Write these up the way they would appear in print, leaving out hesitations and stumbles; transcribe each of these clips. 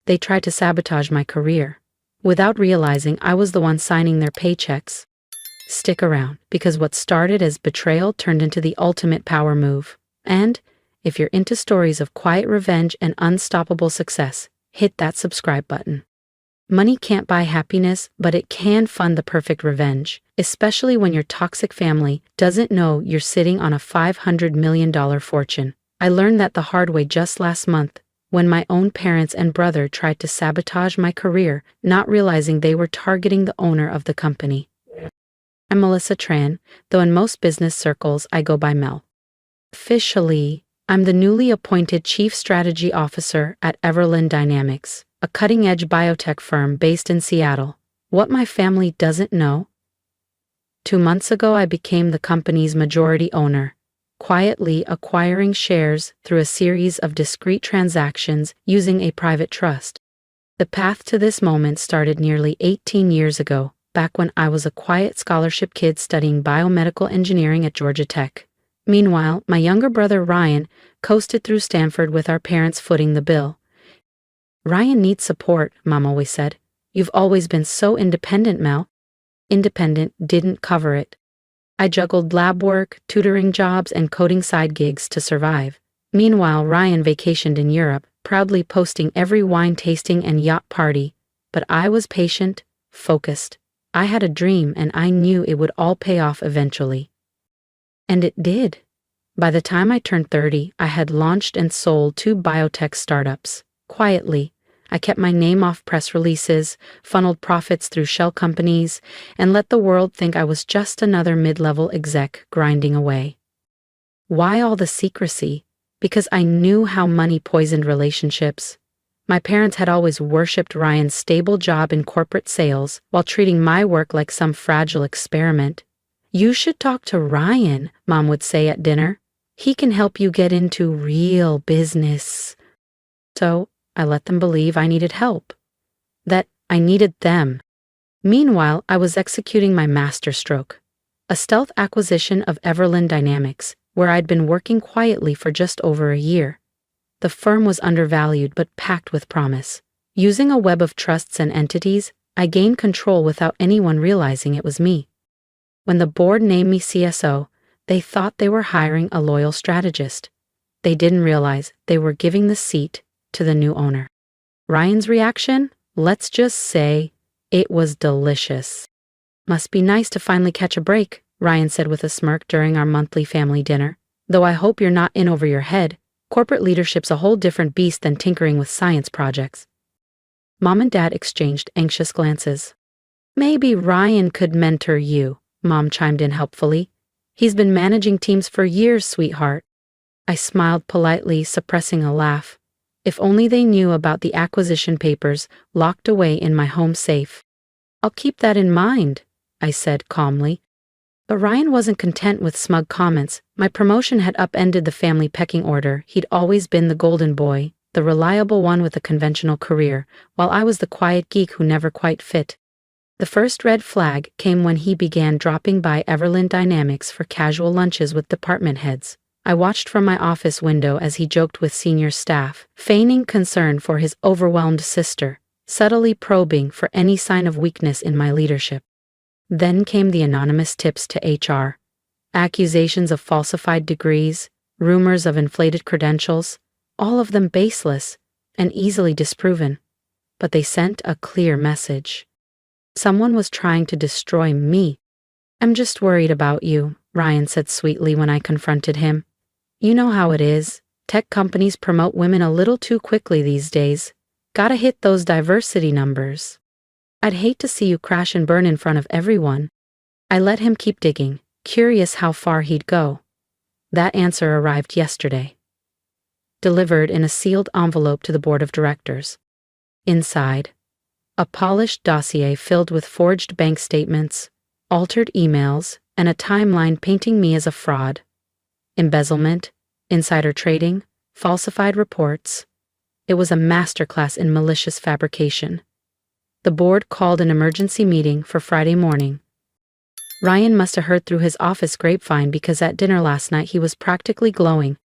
They tried to sabotage my career. Without realizing I was the one signing their paychecks. Stick around, because what started as betrayal turned into the ultimate power move. And, if you're into stories of quiet revenge and unstoppable success, hit that subscribe button. Money can't buy happiness, but it can fund the perfect revenge, especially when your toxic family doesn't know you're sitting on a $500 million fortune. I learned that the hard way just last month, when my own parents and brother tried to sabotage my career, not realizing they were targeting the owner of the company. I'm Melissa Tran, though in most business circles I go by Mel. Officially, I'm the newly appointed Chief Strategy Officer at Everlyn Dynamics, a cutting-edge biotech firm based in Seattle. What my family doesn't know? 2 months ago I became the company's majority owner, quietly acquiring shares through a series of discreet transactions using a private trust. The path to this moment started nearly 18 years ago, back when I was a quiet scholarship kid studying biomedical engineering at Georgia Tech. Meanwhile, my younger brother Ryan coasted through Stanford with our parents footing the bill. "Ryan needs support," Mom always said. "You've always been so independent, Mel." Independent didn't cover it. I juggled lab work, tutoring jobs, and coding side gigs to survive. Meanwhile, Ryan vacationed in Europe, proudly posting every wine tasting and yacht party. But I was patient, focused. I had a dream, and I knew it would all pay off eventually. And it did. By the time I turned 30, I had launched and sold 2 biotech startups. Quietly, I kept my name off press releases, funneled profits through shell companies, and let the world think I was just another mid-level exec grinding away. Why all the secrecy? Because I knew how money poisoned relationships. My parents had always worshipped Ryan's stable job in corporate sales while treating my work like some fragile experiment. "You should talk to Ryan," Mom would say at dinner. "He can help you get into real business." So, I let them believe I needed help. That I needed them. Meanwhile, I was executing my masterstroke. A stealth acquisition of Everlyn Dynamics, where I'd been working quietly for just over a year. The firm was undervalued but packed with promise. Using a web of trusts and entities, I gained control without anyone realizing it was me. When the board named me CSO, they thought they were hiring a loyal strategist. They didn't realize they were giving the seat to the new owner. Ryan's reaction? Let's just say, it was delicious. "Must be nice to finally catch a break," Ryan said with a smirk during our monthly family dinner. "Though I hope you're not in over your head. Corporate leadership's a whole different beast than tinkering with science projects." Mom and Dad exchanged anxious glances. "Maybe Ryan could mentor you," Mom chimed in helpfully. "He's been managing teams for years, sweetheart." I smiled politely, suppressing a laugh. If only they knew about the acquisition papers locked away in my home safe. "I'll keep that in mind," I said calmly. But Ryan wasn't content with smug comments. My promotion had upended the family pecking order. He'd always been the golden boy, the reliable one with a conventional career, while I was the quiet geek who never quite fit. The first red flag came when he began dropping by Everlyn Dynamics for casual lunches with department heads. I watched from my office window as he joked with senior staff, feigning concern for his overwhelmed sister, subtly probing for any sign of weakness in my leadership. Then came the anonymous tips to HR. Accusations of falsified degrees, rumors of inflated credentials, all of them baseless and easily disproven. But they sent a clear message. Someone was trying to destroy me. "I'm just worried about you," Ryan said sweetly when I confronted him. "You know how it is. Tech companies promote women a little too quickly these days. Gotta hit those diversity numbers. I'd hate to see you crash and burn in front of everyone." I let him keep digging, curious how far he'd go. That answer arrived yesterday. Delivered in a sealed envelope to the board of directors. Inside, a polished dossier filled with forged bank statements, altered emails, and a timeline painting me as a fraud. Embezzlement, insider trading, falsified reports. It was a masterclass in malicious fabrication. The board called an emergency meeting for Friday morning. Ryan must have heard through his office grapevine because at dinner last night he was practically glowing.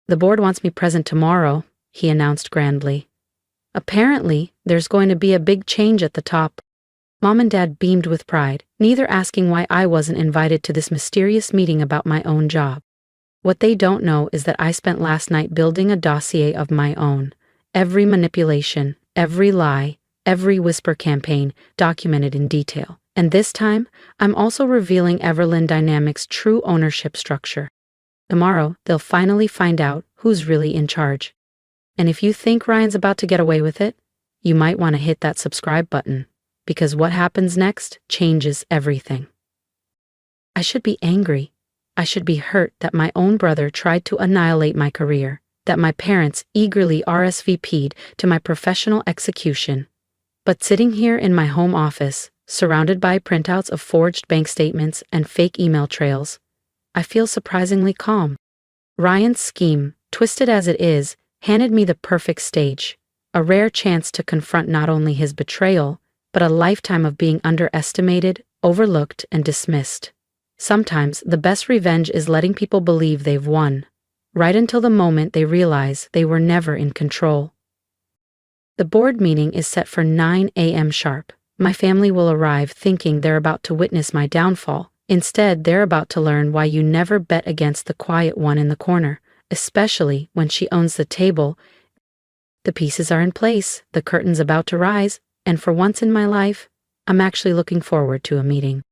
"The board wants me present tomorrow," he announced grandly. Apparently, there's going to be a big change at the top. Mom and Dad beamed with pride, neither asking why I wasn't invited to this mysterious meeting about my own job. What they don't know is that I spent last night building a dossier of my own. Every manipulation, every lie, every whisper campaign documented in detail. And this time, I'm also revealing Everlyn Dynamics' true ownership structure. Tomorrow, they'll finally find out who's really in charge. And if you think Ryan's about to get away with it, you might want to hit that subscribe button, because what happens next changes everything. I should be angry. I should be hurt that my own brother tried to annihilate my career, that my parents eagerly RSVP'd to my professional execution. But sitting here in my home office, surrounded by printouts of forged bank statements and fake email trails, I feel surprisingly calm. Ryan's scheme, twisted as it is, handed me the perfect stage, a rare chance to confront not only his betrayal, but a lifetime of being underestimated, overlooked, and dismissed. Sometimes the best revenge is letting people believe they've won, right until the moment they realize they were never in control. The board meeting is set for 9 a.m. sharp. My family will arrive thinking they're about to witness my downfall. Instead, they're about to learn why you never bet against the quiet one in the corner, especially when she owns the table. The pieces are in place, the curtain's about to rise, and for once in my life, I'm actually looking forward to a meeting.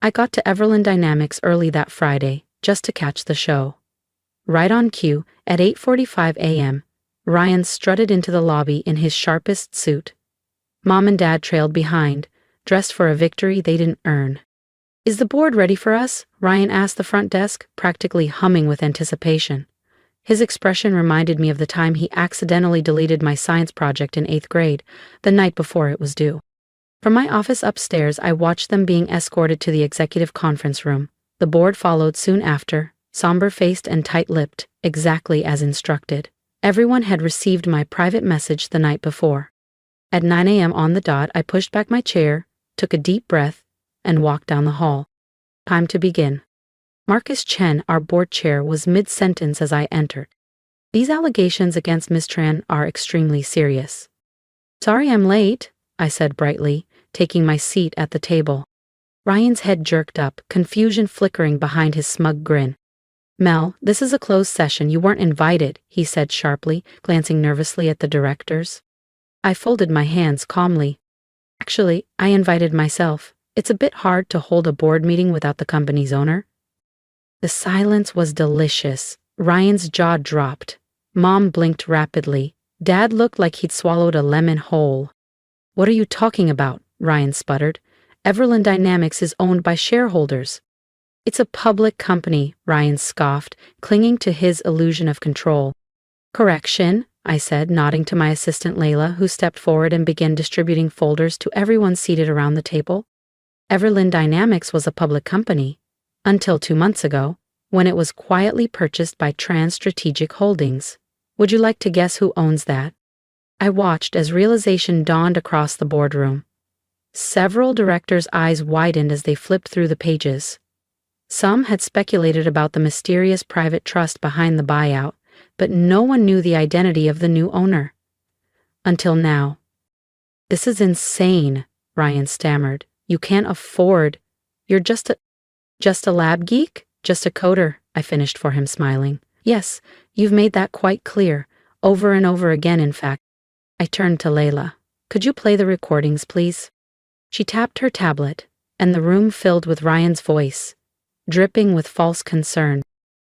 I got to Everlyn Dynamics early that Friday, just to catch the show. Right on cue, at 8:45 a.m., Ryan strutted into the lobby in his sharpest suit. Mom and Dad trailed behind, dressed for a victory they didn't earn. "Is the board ready for us?" Ryan asked the front desk, practically humming with anticipation. His expression reminded me of the time he accidentally deleted my science project in 8th grade, the night before it was due. From my office upstairs, I watched them being escorted to the executive conference room. The board followed soon after, somber-faced and tight-lipped, exactly as instructed. Everyone had received my private message the night before. At 9 a.m. on the dot, I pushed back my chair, took a deep breath, and walked down the hall. Time to begin. Marcus Chen, our board chair, was mid-sentence as I entered. "These allegations against Ms. Tran are extremely serious." "Sorry I'm late," I said brightly, taking my seat at the table. Ryan's head jerked up, confusion flickering behind his smug grin. "Mel, this is a closed session. You weren't invited," he said sharply, glancing nervously at the directors. I folded my hands calmly. "Actually, I invited myself. It's a bit hard to hold a board meeting without the company's owner." The silence was delicious. Ryan's jaw dropped. Mom blinked rapidly. Dad looked like he'd swallowed a lemon whole. "What are you talking about?" Ryan sputtered. "Everlyn Dynamics is owned by shareholders." "It's a public company," Ryan scoffed, clinging to his illusion of control. "Correction," I said, nodding to my assistant Layla, who stepped forward and began distributing folders to everyone seated around the table. Everlyn Dynamics was a public company, until 2 months ago, when it was quietly purchased by Tran Strategic Holdings. Would you like to guess who owns that? I watched as realization dawned across the boardroom. Several directors' eyes widened as they flipped through the pages. Some had speculated about the mysterious private trust behind the buyout, but no one knew the identity of the new owner. Until now. "This is insane," Ryan stammered. "You can't afford. You're just a lab geek? Just a coder," I finished for him, smiling. "Yes, you've made that quite clear, over and over again, in fact." I turned to Layla. "Could you play the recordings, please?" She tapped her tablet, and the room filled with Ryan's voice, dripping with false concern.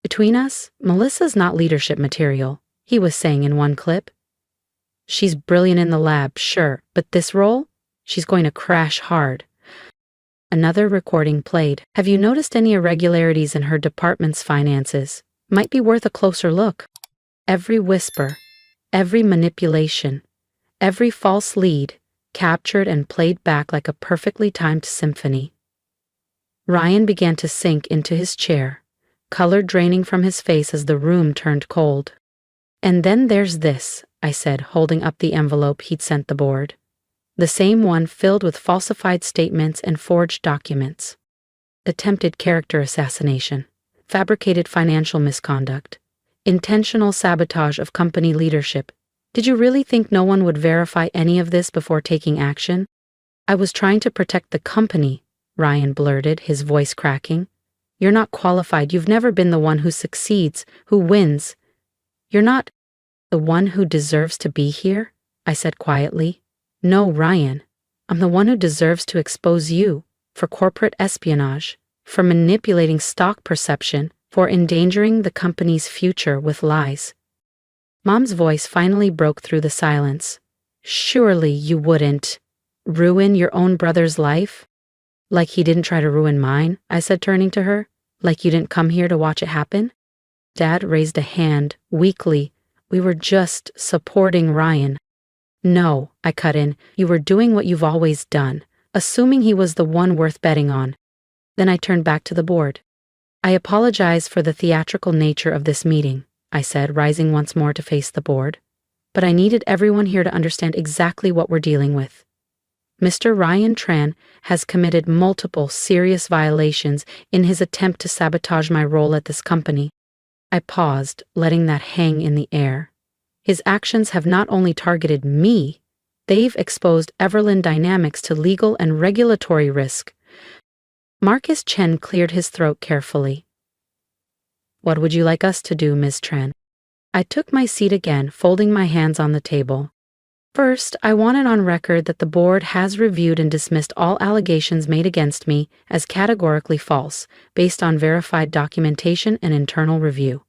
"Between us, Melissa's not leadership material," he was saying in one clip. "She's brilliant in the lab, sure, but this role? She's going to crash hard." Another recording played. "Have you noticed any irregularities in her department's finances? Might be worth a closer look." Every whisper, every manipulation, every false lead, captured and played back like a perfectly timed symphony. Ryan began to sink into his chair, color draining from his face as the room turned cold. "And then there's this," I said, holding up the envelope he'd sent the board. The same one filled with falsified statements and forged documents. Attempted character assassination, fabricated financial misconduct, intentional sabotage of company leadership, Did you really think no one would verify any of this before taking action? I was trying to protect the company, Ryan blurted, his voice cracking. You're not qualified. You've never been the one who succeeds, who wins. You're not the one who deserves to be here, I said quietly. No, Ryan. I'm the one who deserves to expose you for corporate espionage, for manipulating stock perception, for endangering the company's future with lies. Mom's voice finally broke through the silence. Surely you wouldn't ruin your own brother's life? Like he didn't try to ruin mine, I said, turning to her. Like you didn't come here to watch it happen? Dad raised a hand, weakly. We were just supporting Ryan. No, I cut in, you were doing what you've always done, assuming he was the one worth betting on. Then I turned back to the board. I apologize for the theatrical nature of this meeting, I said, rising once more to face the board. But I needed everyone here to understand exactly what we're dealing with. Mr. Ryan Tran has committed multiple serious violations in his attempt to sabotage my role at this company. I paused, letting that hang in the air. His actions have not only targeted me, they've exposed Everlyn Dynamics to legal and regulatory risk. Marcus Chen cleared his throat carefully. What would you like us to do, Ms. Tran? I took my seat again, folding my hands on the table. First, I want it on record that the board has reviewed and dismissed all allegations made against me as categorically false, based on verified documentation and internal review.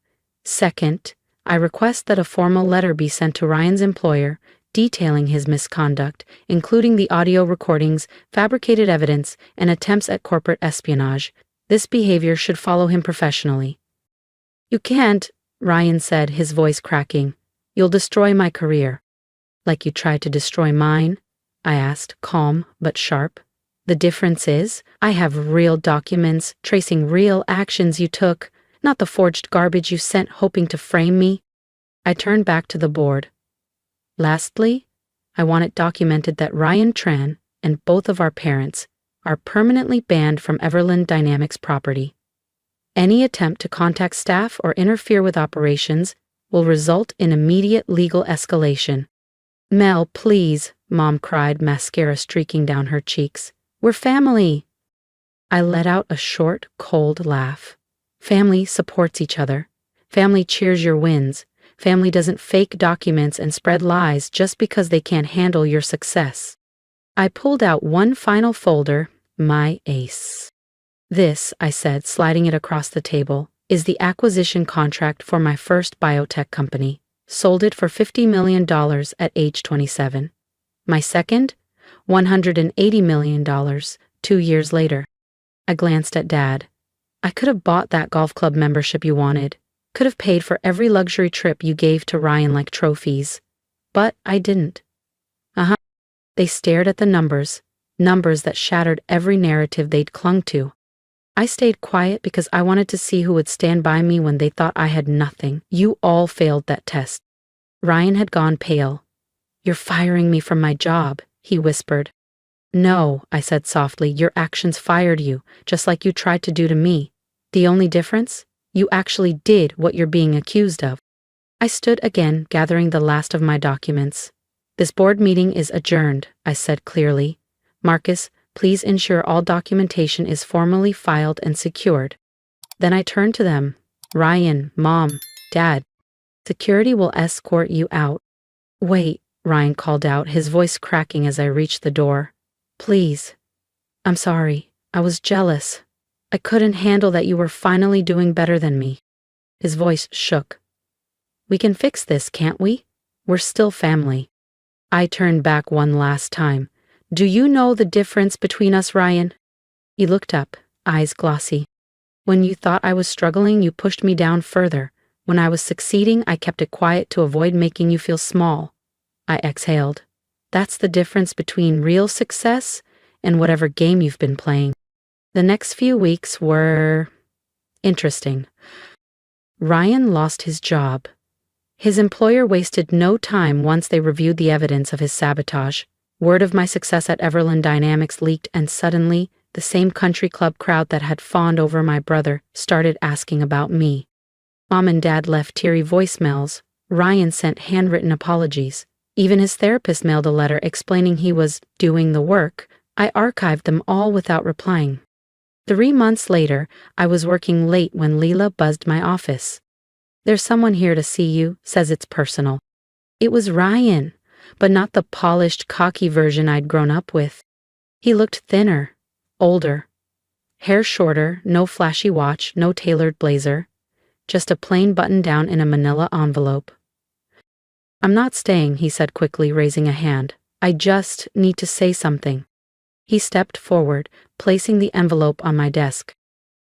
Second, I request that a formal letter be sent to Ryan's employer detailing his misconduct, including the audio recordings, fabricated evidence, and attempts at corporate espionage. This behavior should follow him professionally. You can't, Ryan said, his voice cracking. You'll destroy my career. Like you tried to destroy mine? I asked, calm but sharp. The difference is, I have real documents tracing real actions you took, not the forged garbage you sent hoping to frame me. I turned back to the board. Lastly, I want it documented that Ryan Tran and both of our parents are permanently banned from Everlyn Dynamics property. Any attempt to contact staff or interfere with operations will result in immediate legal escalation. Mel, please, Mom cried, mascara streaking down her cheeks. We're family. I let out a short, cold laugh. Family supports each other. Family cheers your wins. Family doesn't fake documents and spread lies just because they can't handle your success. I pulled out one final folder, my ace. This, I said, sliding it across the table, is the acquisition contract for my first biotech company. Sold it for $50 million at age 27. My second, $180 million, 2 years later. I glanced at Dad. I could have bought that golf club membership you wanted, could have paid for every luxury trip you gave to Ryan like trophies. But I didn't. They stared at the numbers that shattered every narrative they'd clung to. I stayed quiet because I wanted to see who would stand by me when they thought I had nothing. You all failed that test. Ryan had gone pale. You're firing me from my job, he whispered. No, I said softly, your actions fired you, just like you tried to do to me. The only difference? You actually did what you're being accused of. I stood again, gathering the last of my documents. This board meeting is adjourned, I said clearly. Marcus, please ensure all documentation is formally filed and secured. Then I turned to them. Ryan, Mom, Dad, security will escort you out. Wait, Ryan called out, his voice cracking as I reached the door. Please. I'm sorry. I was jealous. I couldn't handle that you were finally doing better than me. His voice shook. We can fix this, can't we? We're still family. I turned back one last time. Do you know the difference between us, Ryan? He looked up, eyes glossy. When you thought I was struggling, you pushed me down further. When I was succeeding, I kept it quiet to avoid making you feel small. I exhaled. That's the difference between real success and whatever game you've been playing. The next few weeks were interesting. Ryan lost his job. His employer wasted no time once they reviewed the evidence of his sabotage. Word of my success at Everlyn Dynamics leaked, and suddenly, the same country club crowd that had fawned over my brother started asking about me. Mom and Dad left teary voicemails, Ryan sent handwritten apologies. Even his therapist mailed a letter explaining he was doing the work. I archived them all without replying. 3 months later, I was working late when Leela buzzed my office. "There's someone here to see you, says it's personal." It was Ryan, but not the polished, cocky version I'd grown up with. He looked thinner, older. Hair shorter, no flashy watch, no tailored blazer. Just a plain button-down in a manila envelope. "I'm not staying," he said quickly, raising a hand. "I just need to say something." He stepped forward, placing the envelope on my desk.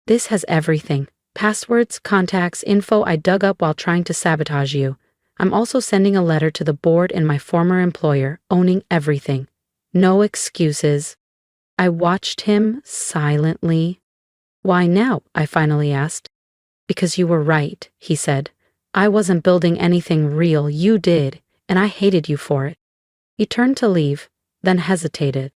"This has everything. Passwords, contacts, info I dug up while trying to sabotage you. I'm also sending a letter to the board and my former employer, owning everything. No excuses." I watched him silently. "Why now?" I finally asked. "Because you were right," he said. "I wasn't building anything real, you did, and I hated you for it." He turned to leave, then hesitated.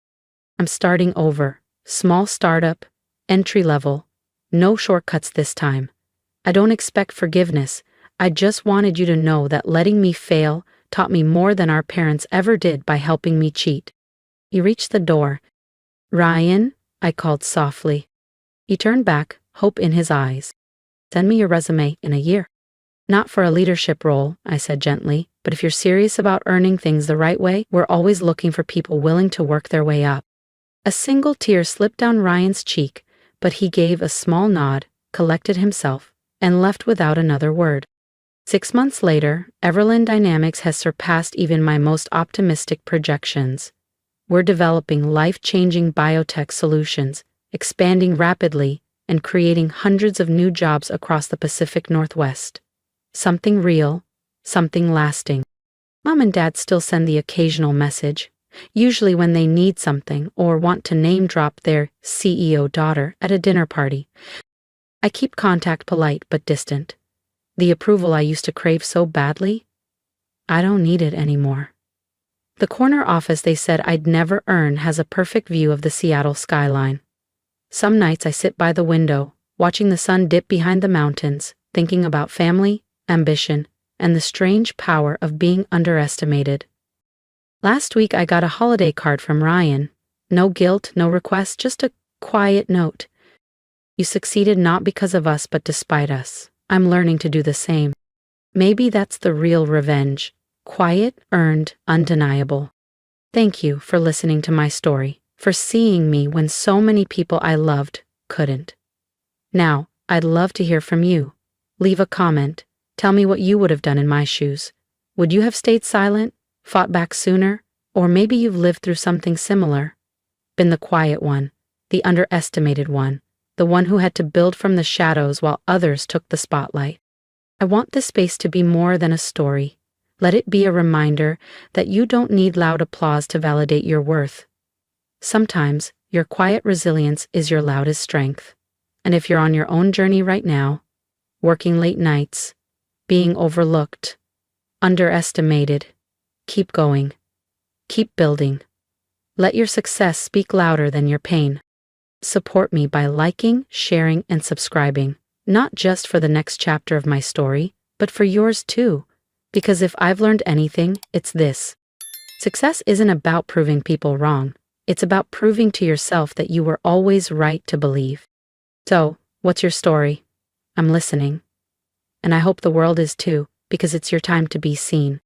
"I'm starting over. Small startup, entry level. No shortcuts this time. I don't expect forgiveness. I just wanted you to know that letting me fail taught me more than our parents ever did by helping me cheat." He reached the door. "Ryan," I called softly. He turned back, hope in his eyes. "Send me your resume in a year." "Not for a leadership role," I said gently, "but if you're serious about earning things the right way, we're always looking for people willing to work their way up." A single tear slipped down Ryan's cheek, but he gave a small nod, collected himself, and left without another word. 6 months later, Everlyn Dynamics has surpassed even my most optimistic projections. We're developing life-changing biotech solutions, expanding rapidly, and creating hundreds of new jobs across the Pacific Northwest. Something real, something lasting. Mom and Dad still send the occasional message, usually when they need something or want to name-drop their CEO daughter at a dinner party. I keep contact polite but distant. The approval I used to crave so badly, I don't need it anymore. The corner office they said I'd never earn has a perfect view of the Seattle skyline. Some nights I sit by the window, watching the sun dip behind the mountains, thinking about family, ambition, and the strange power of being underestimated. Last week I got a holiday card from Ryan. No guilt, no request, just a quiet note. "You succeeded not because of us but despite us. I'm learning to do the same." Maybe that's the real revenge. Quiet, earned, undeniable. Thank you for listening to my story, for seeing me when so many people I loved couldn't. Now, I'd love to hear from you. Leave a comment. Tell me what you would have done in my shoes. Would you have stayed silent, fought back sooner, or maybe you've lived through something similar? Been the quiet one, the underestimated one, the one who had to build from the shadows while others took the spotlight. I want this space to be more than a story. Let it be a reminder that you don't need loud applause to validate your worth. Sometimes, your quiet resilience is your loudest strength. And if you're on your own journey right now, working late nights, being overlooked, underestimated, keep going. Keep building. Let your success speak louder than your pain. Support me by liking, sharing, and subscribing, not just for the next chapter of my story, but for yours too. Because if I've learned anything, it's this. Success isn't about proving people wrong. It's about proving to yourself that you were always right to believe. So, what's your story? I'm listening. And I hope the world is too, because it's your time to be seen.